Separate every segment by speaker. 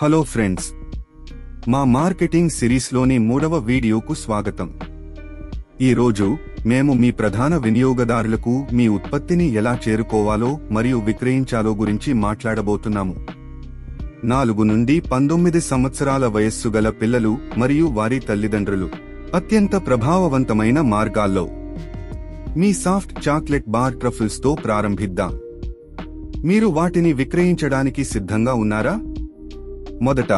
Speaker 1: Hello friends, మా marketing సిరీస్లోని 3వ వీడియోకు స్వాగతం. ఈరోజు మేము మీ ప్రధాన వినియోగదారులకు మీ ఉత్పత్తిని ఎలా చేరుకోవాలో మరియు విక్రయించాలో గురించి మాట్లాడబోతున్నాము. 4 నుండి 19 సంవత్సరాల వయస్సు గల పిల్లలు మరియు వారి తల్లిదండ్రులు అత్యంత ప్రభావవంతమైన మార్గాల్లో మీ సాఫ్ట్ చాక్లెట్ బార్ ట్రఫుల్స్తో ప్రారంభిద్దాం. మీరు వాటిని విక్రయించడానికి సిద్ధంగా ఉన్నారా? మొదట,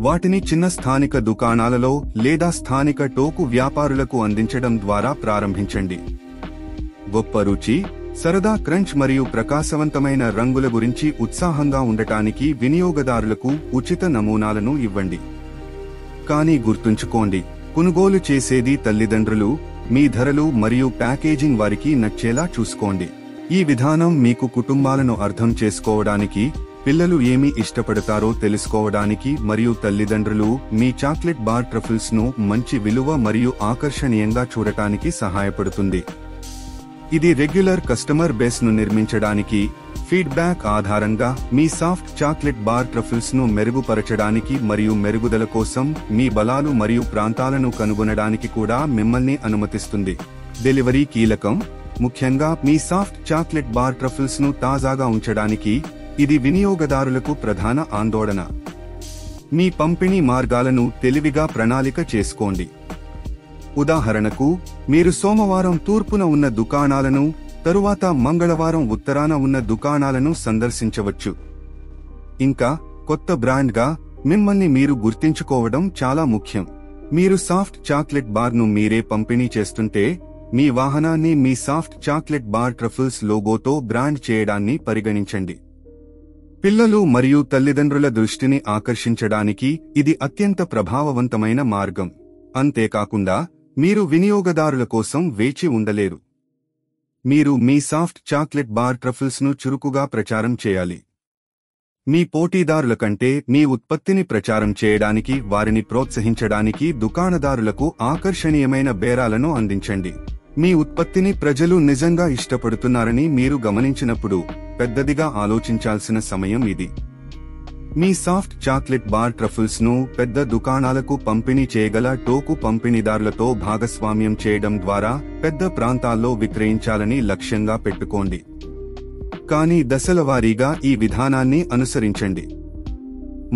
Speaker 1: వాటిని చిన్న స్థానిక దుకాణాలలో లేదా స్థానిక టోకు వ్యాపారులకు అందించడం ద్వారా ప్రారంభించండి. గొప్ప రుచి, సరదా క్రంచ్ మరియు ప్రకాశవంతమైన రంగుల గురించి ఉత్సాహంగా ఉండటానికి వినియోగదారులకు ఉచిత నమూనాలను ఇవ్వండి. కానీ గుర్తుంచుకోండి, కొనుగోలు చేసేది తల్లిదండ్రులు. మీ ధరలు మరియు ప్యాకేజింగ్ వారికి నచ్చేలా చూసుకోండి. ఈ విధానం మీకు కుటుంబాలను అర్థం చేసుకోవడానికి, పిల్లలు ఏమి ఇష్టపడతారో తెలుసుకోవడానికి మరియు తల్లిదండ్రులు మీ చాక్లెట్ బార్ ట్రఫుల్స్ ను మంచి విలువ మరియు ఆకర్షణీయంగా చూడటానికి సహాయపడుతుంది. ఇది రెగ్యులర్ కస్టమర్ బేస్ ను నిర్మించడానికి, ఫీడ్బ్యాక్ ఆధారంగా మీ సాఫ్ట్ చాక్లెట్ బార్ ట్రఫుల్స్ ను మెరుగుపరచడానికి మరియు మెరుగుదల కోసం మీ బలాలు మరియు ప్రాంతాలను కనుగొనడానికి కూడా మిమ్మల్ని అనుమతిస్తుంది. డెలివరీ కీలకం. ముఖ్యంగా మీ సాఫ్ట్ చాక్లెట్ బార్ ట్రఫుల్స్ ను తాజాగా ఉంచడానికి ఇది వినియోగదారులకు ప్రధాన ఆందోళన. మీ పంపిణీ మార్గాలను తెలివిగా ప్రణాళిక చేసుకోండి. ఉదాహరణకు, మీరు సోమవారం తూర్పున ఉన్న దుకాణాలను, తరువాత మంగళవారం ఉత్తరాన ఉన్న దుకాణాలను సందర్శించవచ్చు. ఇంకా, కొత్త బ్రాండ్గా మిమ్మల్ని మీరు గుర్తించుకోవడం చాలా ముఖ్యం. మీరు సాఫ్ట్ చాక్లెట్ బార్ను మీరే పంపిణీ చేస్తుంటే, మీ వాహనాన్ని మీ సాఫ్ట్ చాక్లెట్ బార్ ట్రఫుల్స్ లోగోతో బ్రాండ్ చేయడాన్ని పరిగణించండి. పిల్లలు మరియు తల్లిదండ్రుల దృష్టిని ఆకర్షించడానికి ఇది అత్యంత ప్రభావవంతమైన మార్గం. అంతేకాకుండా, మీరు వినియోగదారుల కోసం వేచి ఉండలేరు. మీరు మీ సాఫ్ట్ చాక్లెట్ బార్ ట్రఫుల్స్ ను చురుకుగా ప్రచారం చేయాలి. మీ పోటీదారుల కంటే మీ ఉత్పత్తిని ప్రచారం చేయడానికి, వారిని ప్రోత్సహించడానికి దుకాణదారులకు ఆకర్షణీయమైన బేరాలను అందించండి. మీ ఉత్పత్తిని ప్రజలు నిజంగా ఇష్టపడుతున్నారని మీరు గమనించినప్పుడు పెద్దదిగా ఆలోచించాల్సిన సమయం ఇది. మీ సాఫ్ట్ చాక్లెట్ బార్ ట్రఫుల్స్ ను పెద్ద దుకాణాలకు పంపిణీ చేయగల టోకు పంపిణీదారులతో భాగస్వామ్యం చేయడం ద్వారా పెద్ద ప్రాంతాల్లో విక్రయించాలని లక్ష్యంగా పెట్టుకోండి. కానీ దశలవారీగా ఈ విధానాన్ని అనుసరించండి.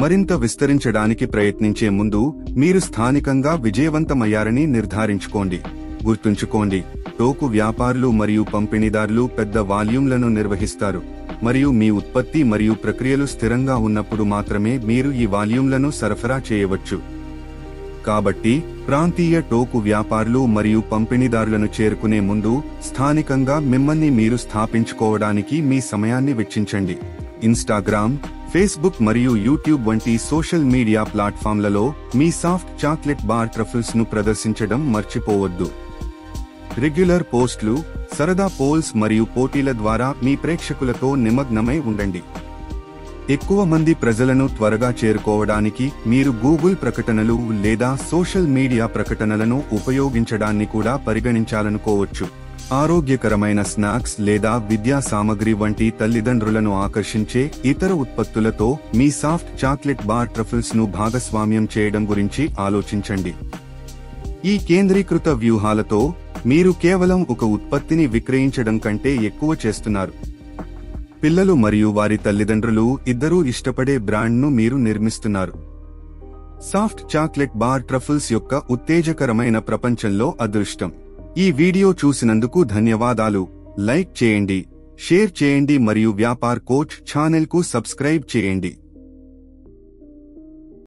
Speaker 1: మరింత విస్తరించడానికి ప్రయత్నించే ముందు మీరు స్థానికంగా విజయవంతమయ్యారని నిర్ధారించుకోండి. గుర్తుంచుకోండి, టోకు వ్యాపారులు మరియు పంపిణీదారులు పెద్ద వాల్యూమ్లను నిర్వహిస్తారు, మరియు మీ ఉత్పత్తి మరియు ప్రక్రియలు స్థిరంగా ఉన్నప్పుడు మాత్రమే మీరు ఈ వాల్యూమ్లను సరఫరా చేయవచ్చు. కాబట్టి, ప్రాంతీయ టోకు వ్యాపారులు మరియు పంపిణీదారులను చేరుకునే ముందు స్థానికంగా మిమ్మల్ని మీరు స్థాపించుకోవడానికి మీ సమయాన్ని వెచ్చించండి. ఇన్స్టాగ్రామ్, ఫేస్బుక్ మరియు యూట్యూబ్ వంటి సోషల్ మీడియా ప్లాట్ఫామ్లలో మీ సాఫ్ట్ చాక్లెట్ బార్ ట్రఫుల్స్ ను ప్రదర్శించడం మర్చిపోవద్దు. రెగ్యులర్ పోస్టులు, సరదా పోల్స్ మరియు పోటీల ద్వారా మీ ప్రేక్షకులతో నిమగ్నమై ఉండండి. ఎక్కువ మంది ప్రజలను త్వరగా చేరుకోవడానికి మీరు గూగుల్ ప్రకటనలు లేదా సోషల్ మీడియా ప్రకటనలను ఉపయోగించడాన్ని కూడా పరిగణించాలనుకోవచ్చు. ఆరోగ్యకరమైన స్నాక్స్ లేదా విద్యా సామగ్రి వంటి తల్లిదండ్రులను ఆకర్షించే ఇతర ఉత్పత్తులతో మీ సాఫ్ట్ చాక్లెట్ బార్ ట్రఫుల్స్ ను భాగస్వామ్యం చేయడం గురించి ఆలోచించండి. ఈ కేంద్రీకృత వ్యూహాలతో మీరు కేవలం ఒక ఉత్పత్తిని విక్రయించడం కంటే ఎక్కువ చేస్తున్నారు. పిల్లలు మరియు వారి తల్లిదండ్రులు ఇద్దరూ ఇష్టపడే బ్రాండ్ను మీరు నిర్మిస్తున్నారు. సాఫ్ట్ చాక్లెట్ బార్ ట్రఫుల్స్ యొక్క ఉత్తేజకరమైన ప్రపంచంలో అదృష్టం. ఈ వీడియో చూసినందుకు ధన్యవాదాలు. లైక్ చేయండి, షేర్ చేయండి మరియు వ్యాపార్ కోచ్ ఛానెల్కు సబ్స్క్రైబ్ చేయండి.